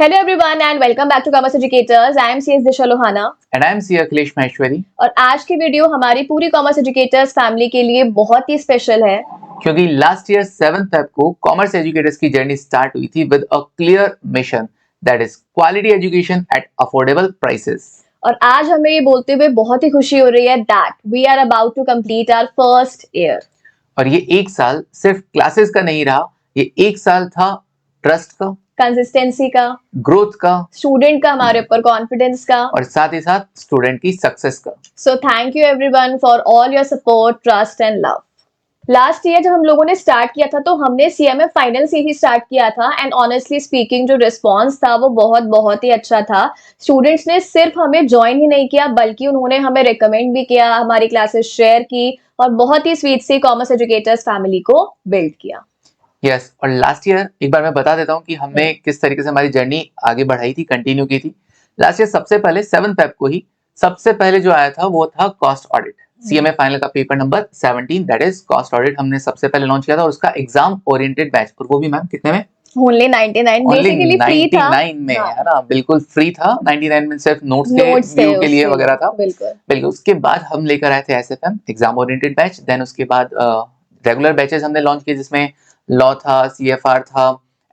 Hello everyone and welcome back to Commerce Educators. I am CS Disha Lohana and I am C Akhilesh Maheshwari. और आज की video हमारी पूरी commerce educators family के लिए बहुत ही स्पेशल है क्योंकि लास्ट ईयर 7 फेब को कॉमर्स एजुकेटर्स की जर्नी स्टार्ट हुई थी with a clear mission that is quality education at affordable prices. और आज हमें ये बोलते हुए बहुत ही खुशी हो रही है that we are about to complete our first year. और ये एक साल सिर्फ क्लासेस का नहीं रहा, ये एक साल था ट्रस्ट का, कंसिस्टेंसी का, ग्रोथ का, स्टूडेंट का हमारे ऊपर कॉन्फिडेंस का और साथ ही साथ स्टूडेंट की सक्सेस का। So thank you everyone for all your support, trust and love. Last year जब हम लोगों ने स्टार्ट किया था तो हमने सीएमए फाइनल से ही स्टार्ट किया था एंड ऑनेस्टली स्पीकिंग जो रिस्पांस था वो बहुत ही अच्छा था। स्टूडेंट्स ने सिर्फ हमें ज्वाइन ही नहीं किया बल्कि उन्होंने हमें रिकमेंड भी किया, हमारी क्लासेस शेयर की और बहुत ही स्वीट सी कॉमर्स एजुकेटर्स फैमिली को बिल्ड किया। यस और लास्ट ईयर एक बार मैं बता देता हूँ कि हमने किस तरीके से हमारी जर्नी आगे बढ़ाई थी, कंटिन्यू की थी। लास्ट ईयर सबसे पहले 7 फेब को ही सबसे पहले जो आया था वो था कॉस्ट ऑडिट। सीएमए फाइनल का paper number 17 that is cost audit हमने सबसे पहले लॉन्च किया था और उसका एग्जाम ओरिएंटेड बैच, और वो भी मैम कितने में? ओनली 99 बेसिकली फ्री था। 99 में है ना, बिल्कुल फ्री था। 99 में सिर्फ नोट्स के व्यू के लिए वगैरह था। बिल्कुल। उसके बाद हम लेकर आए थे SFM exam oriented batch, then उसके बाद रेगुलर बैचेस हमने लॉन्च किए जिसमें लॉ था, सीएफआर था,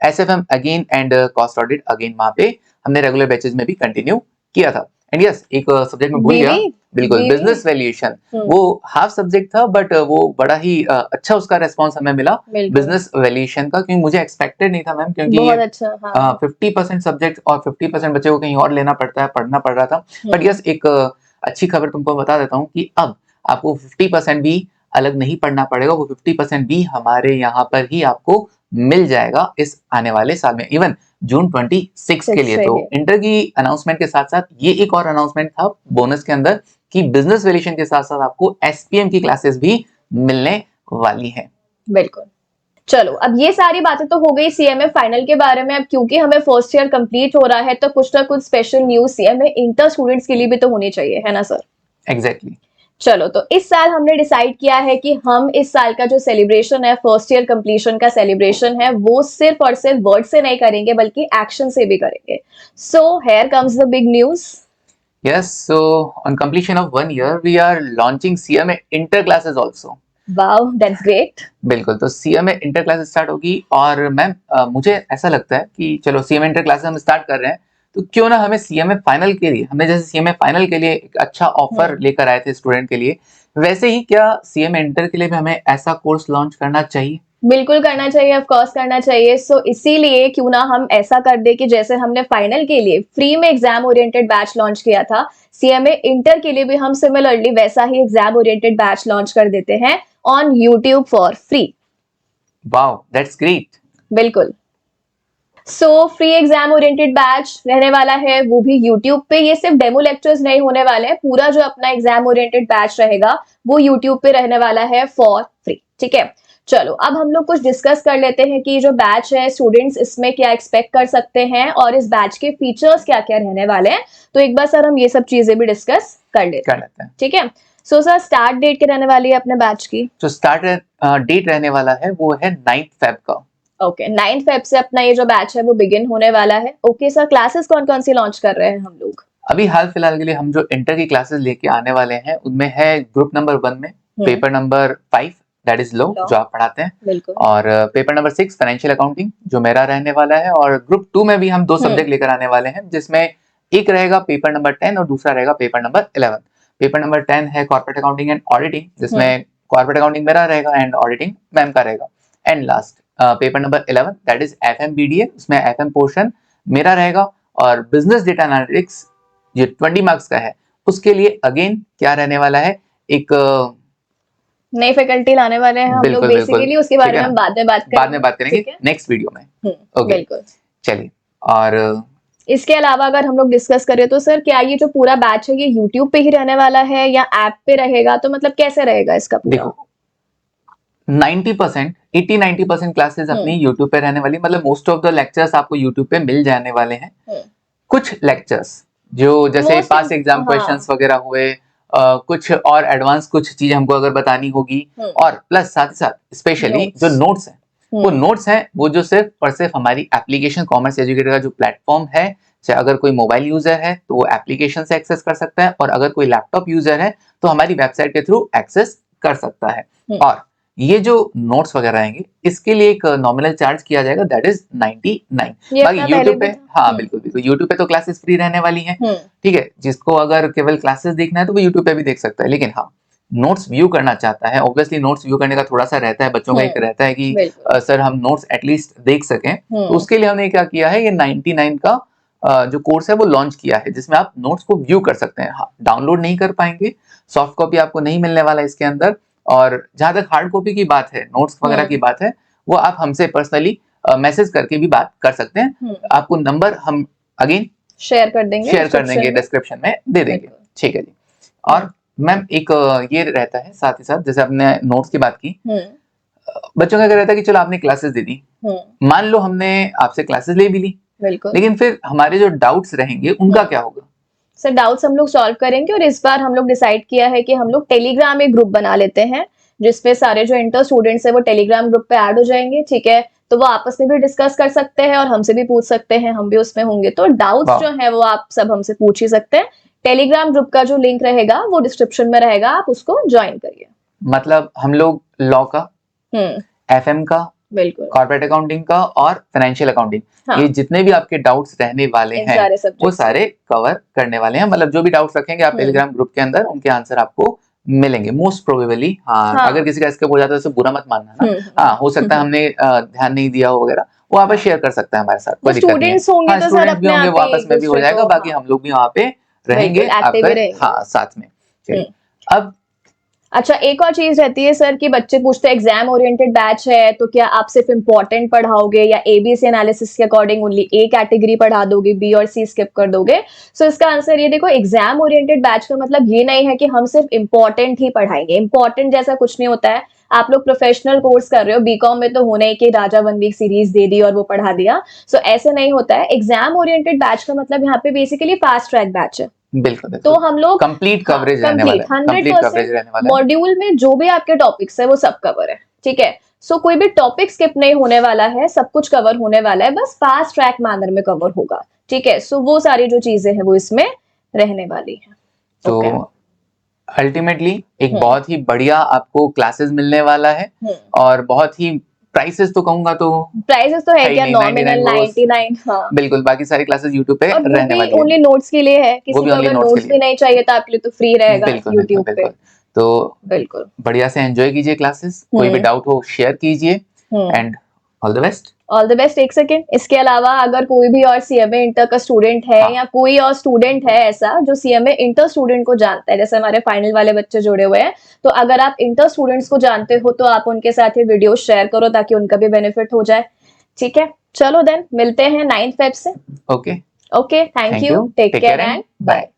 SFM again and cost audit again. वहां पे हमने रेगुलर बैचेस में भी कंटिन्यू किया था। एंड यस एक सब्जेक्ट में भूल गया, बिल्कुल बिजनेस वैल्यूएशन। वो हाफ सब्जेक्ट था बट वो बड़ा ही अच्छा उसका रेस्पॉन्स हमें मिला बिजनेस वैल्यूएशन का, क्योंकि मुझे एक्सपेक्टेड नहीं था मैम, क्योंकि बहुत अच्छा, हाँ। 50% सब्जेक्ट और 50% बच्चे को कहीं और लेना पड़ता है, पढ़ना पड़ रहा था। बट यस एक अच्छी खबर तुमको बता देता हूँ कि अब आपको 50% भी अलग नहीं पढ़ना पड़ेगा, वो 50% भी हमारे यहाँ पर ही आपको मिल जाएगा इस आने वाले साल में, इवन जून 26 के लिए। तो इंटर की अनाउंसमेंट के साथ साथ ये एक और अनाउंसमेंट था बोनस के अंदर कि बिजनेस वैल्यूएशन के साथ साथ आपको एसपीएम की क्लासेस भी मिलने वाली हैं। बिल्कुल। चलो अब ये सारी बातें तो हो गई सीएमए फाइनल के बारे में। अब क्योंकि हमें फर्स्ट ईयर कंप्लीट हो रहा है तो कुछ ना कुछ special news CMA inter students के लिए भी तो होनी चाहिए, है ना सर? एग्जैक्टली। चलो तो इस साल हमने डिसाइड किया है कि हम इस साल का जो सेलिब्रेशन है, फर्स्ट ईयर कंप्लीशन का सेलिब्रेशन है, वो सिर्फ और सिर्फ वर्ड से नहीं करेंगे बल्कि एक्शन से भी करेंगे। So here comes the big news. Yes, so on completion of 1 year, we are launching CMA inter classes also. Wow, that's great. बिल्कुल, तो CMA इंटर क्लासेस स्टार्ट होगी और मैम मुझे ऐसा लगता है कि चलो CMA इंटर क्लासेस हम स्टार्ट कर रहे हैं तो क्यों ना हमें CMA फाइनल के लिए, हमने जैसे CMA फाइनल के लिए एक अच्छा ऑफर लेकर आए थे स्टूडेंट के लिए, वैसे ही क्या CMA इंटर के लिए भी हमें ऐसा कोर्स लॉन्च करना चाहिए? बिल्कुल करना चाहिए, ऑफ कोर्स करना चाहिए। सो इसीलिए क्यों ना हम ऐसा कर दे कि जैसे हमने फाइनल के लिए फ्री में एग्जाम ओरिएंटेड बैच लॉन्च किया था, सीएमए इंटर के लिए भी हम सिमिलरली वैसा ही एग्जाम ओरिएंटेड बैच लॉन्च कर देते हैं on YouTube for free. Wow, that's great. बिल्कुल। So free exam oriented batch रहने वाला है, वो भी यूट्यूब पे। ये सिर्फ डेमो लेक्चर्स नहीं होने वाले हैं, पूरा जो अपना एग्जाम ओरिएंटेड बैच रहेगा वो यूट्यूब पे रहने वाला है फॉर फ्री। ठीक है, चलो अब हम लोग कुछ डिस्कस कर लेते हैं कि जो बैच है स्टूडेंट्स इसमें क्या एक्सपेक्ट कर सकते हैं और इस बैच के फीचर्स क्या क्या रहने वाले हैं। तो एक बार सर हम ये सब चीजें भी डिस्कस कर लेते हैं। ठीक है, सो सर स्टार्ट डेट क्या रहने वाली है अपने बैच की? जो स्टार्ट डेट रहने वाला है वो है 9th फेब का। ओके, 9th फेब से अपना ये जो बैच है वो बिगिन होने वाला है। ओके सर, क्लासेस कौन कौन सी लॉन्च कर रहे हैं हम लोग? अभी हाल फिलहाल के लिए हम जो इंटर की क्लासेस लेके आने वाले हैं उनमें है ग्रुप नंबर 1 में paper number 5 that is law जो आप पढ़ाते हैं, और पेपर नंबर 6 फाइनेंशियल अकाउंटिंग जो मेरा रहने वाला है, और ग्रुप 2 में भी हम 2 सब्जेक्ट लेकर आने वाले हैं जिसमें एक रहेगा पेपर नंबर 10 और दूसरा रहेगा पेपर नंबर 11। पेपर नंबर 10 है कॉर्पोरेट अकाउंटिंग एंड ऑडिटिंग, जिसमें कॉर्पोरेट अकाउंटिंग मेरा रहेगा एंड ऑडिटिंग मैम का रहेगा। And last paper number 11 that is FMBDA, उसमें एफएम पोर्शन मेरा रहेगा, और बिजनेस डेटा एनालिटिक्स जो 20 मार्क्स का है उसके लिए अगेन क्या रहने वाला है, एक नई फैकल्टी लाने वाले हैं हम लोग बेसिकली, उसके बारे में हम बाद में बात करेंगे नेक्स्ट वीडियो में। ओके बिल्कुल, चलिए। और इसके अलावा अगर हम लोग डिस्कस करें तो सर क्या ये जो पूरा बैच है ये यूट्यूब पे ही रहने वाला है या ऐप पे रहेगा? तो मतलब कैसे रहेगा इसका पूरा? देखो 90% 80-90% क्लासेस अपनी यूट्यूब पे रहने वाली, मतलब मोस्ट ऑफ द लेक्चर्स आपको यूट्यूब पे मिल जाने वाले हैं। कुछ लेक्चर्स जो जैसे पास एग्जाम क्वेश्चंस वगैरह हुए, कुछ और एडवांस कुछ चीज हमको अगर बतानी होगी, और प्लस साथ ही साथ स्पेशली जो नोट्स हैं वो नोट्स हैं वो जो सिर्फ और सिर्फ हमारी एप्लीकेशन कॉमर्स एजुकेटर का जो प्लेटफॉर्म है, चाहे अगर कोई मोबाइल यूजर है तो वो एप्लीकेशन से एक्सेस कर सकता है, और अगर कोई लैपटॉप यूजर है तो हमारी वेबसाइट के थ्रू एक्सेस कर सकता है। और ये जो नोट्स वगैरह रहेंगे इसके लिए एक नॉमिनल चार्ज किया जाएगा, दैट इज 99। बाकी यूट्यूब पे, हाँ बिल्कुल बिल्कुल, यूट्यूब पे तो क्लासेस फ्री रहने वाली हैं, ठीक है। जिसको अगर केवल क्लासेस देखना है तो वो यूट्यूब पे भी देख सकता है, लेकिन हाँ नोट्स व्यू करना चाहता है, ऑब्वियसली नोट्स व्यू करने का थोड़ा सा रहता है, बच्चों का एक रहता है कि सर हम नोट्स एटलीस्ट देख सकें, तो उसके लिए हमने क्या किया है, ये 99 का जो कोर्स है वो लॉन्च किया है, जिसमें आप नोट्स को व्यू कर सकते हैं। हाँ, डाउनलोड नहीं कर पाएंगे, सॉफ्ट कॉपी आपको नहीं मिलने वाला इसके अंदर, और जहां तक हार्ड कॉपी की बात है, नोट्स वगैरह की बात है, वो आप हमसे पर्सनली मैसेज करके भी बात कर सकते हैं। आपको नंबर हम अगेन शेयर कर देंगे डिस्क्रिप्शन में दे देंगे, ठीक है जी। और मैम एक ये रहता है साथ ही साथ, जैसे आपने नोट्स की बात की, बच्चों का क्या रहता है कि चलो आपने क्लासेस दे दी, मान लो हमने आपसे क्लासेस ले भी ली, लेकिन फिर हमारे जो डाउट्स रहेंगे उनका क्या होगा? सर डाउट्स हम लोग सॉल्व करेंगे, और इस बार हम लोग डिसाइड किया है कि हम लोग टेलीग्राम में ग्रुप बना लेते हैं, जिसपे सारे जो इंटर स्टूडेंट्स है वो टेलीग्राम ग्रुप पे ऐड हो जाएंगे, ठीक है। तो वो आपस में भी डिस्कस कर सकते हैं और हमसे भी पूछ सकते हैं, हम भी उसमें होंगे, तो डाउट्स जो है वो आप सब हमसे पूछ ही सकते हैं। टेलीग्राम ग्रुप का जो लिंक रहेगा वो डिस्क्रिप्शन में रहेगा, आप उसको ज्वाइन करिए। मतलब हम लोग लॉ का, FM का, बिल्कुल, कॉर्पोरेट अकाउंटिंग का और फाइनेंशियल अकाउंटिंग, हाँ, ये जितने भी आपके डाउट्स रहने वाले हैं वो सारे कवर करने वाले हैं। मतलब जो भी डाउट्स रखेंगे आप टेलीग्राम ग्रुप के अंदर, उनके आंसर आपको मिलेंगे मोस्ट प्रोबेबली। हाँ, अगर किसी का स्किप हो जाता है तो बुरा मत मानना ना, हाँ हो सकता है हमने ध्यान नहीं दिया हो वगैरह, वो आप शेयर कर सकता है हमारे साथ, कोई दिक्कत नहीं है। हाँ, स्टूडेंट्स भी होंगे, वो आपस में भी हो जाएगा, बाकी हम लोग भी वहाँ पे रहेंगे आपके हाँ साथ में। अब अच्छा, एक और चीज रहती है सर कि बच्चे पूछते हैं एग्जाम ओरिएंटेड बैच है तो क्या आप सिर्फ इम्पोर्टेंट पढ़ाओगे या ABC एनालिसिस के अकॉर्डिंग ओनली A कैटेगरी पढ़ा दोगे, B और C स्किप कर दोगे? सो इसका आंसर ये देखो, एग्जाम ओरिएंटेड बैच का मतलब ये नहीं है कि हम सिर्फ इम्पोर्टेंट ही पढ़ाएंगे। इम्पोर्टेंट जैसा कुछ नहीं होता है। आप लोग प्रोफेशनल कोर्स कर रहे हो, बीकॉम में तो होना ही कि राजा 1 वीक सीरीज दे दी और वो पढ़ा दिया, सो ऐसे नहीं होता है। एग्जाम ओरिएंटेड बैच का मतलब यहाँ पे बेसिकली फास्ट ट्रैक बैच है। बिल्कुल, तो हम लोग कंप्लीट कवरेज रहने वाला है, 100% मॉड्यूल में जो भी आपके टॉपिक्स है वो सब कवर है, ठीक है। सो कोई भी टॉपिक स्किप नहीं होने वाला है, सब कुछ कवर होने वाला है, बस फास्ट ट्रैक मैनर में कवर होगा, ठीक है। सो वो सारी जो चीजें हैं वो इसमें रहने वाली है। तो अल्टीमेटली एक बहुत ही बढ़िया आपको क्लासेस मिलने वाला है, और बहुत ही प्राइसेस तो कहूंगा तो प्राइसेस तो है क्या, नॉमिनल 99, हाँ बिल्कुल। बाकी सारी क्लासेस यूट्यूब पे रहने वाली है, ओनली नोट्स के लिए है, किसी को अगर नोट्स भी नहीं चाहिए तो आपके लिए तो फ्री रहेगा यूट्यूब पे। तो बिल्कुल बढ़िया से एंजॉय कीजिए क्लासेस, कोई भी डाउट हो शेयर कीजिए, and all the best. All the best. एक सेकेंड, इसके अलावा अगर कोई भी और CMA इंटर का स्टूडेंट है, हाँ, या कोई और स्टूडेंट है ऐसा जो CMA इंटर स्टूडेंट को जानता है, जैसे हमारे फाइनल वाले बच्चे जुड़े हुए हैं, तो अगर आप इंटर स्टूडेंट्स को जानते हो तो आप उनके साथ ये वीडियो शेयर करो ताकि उनका भी बेनिफिट हो जाए, ठीक है। चलो देन मिलते हैं 9 फेब से। Okay, thank you, take care and bye.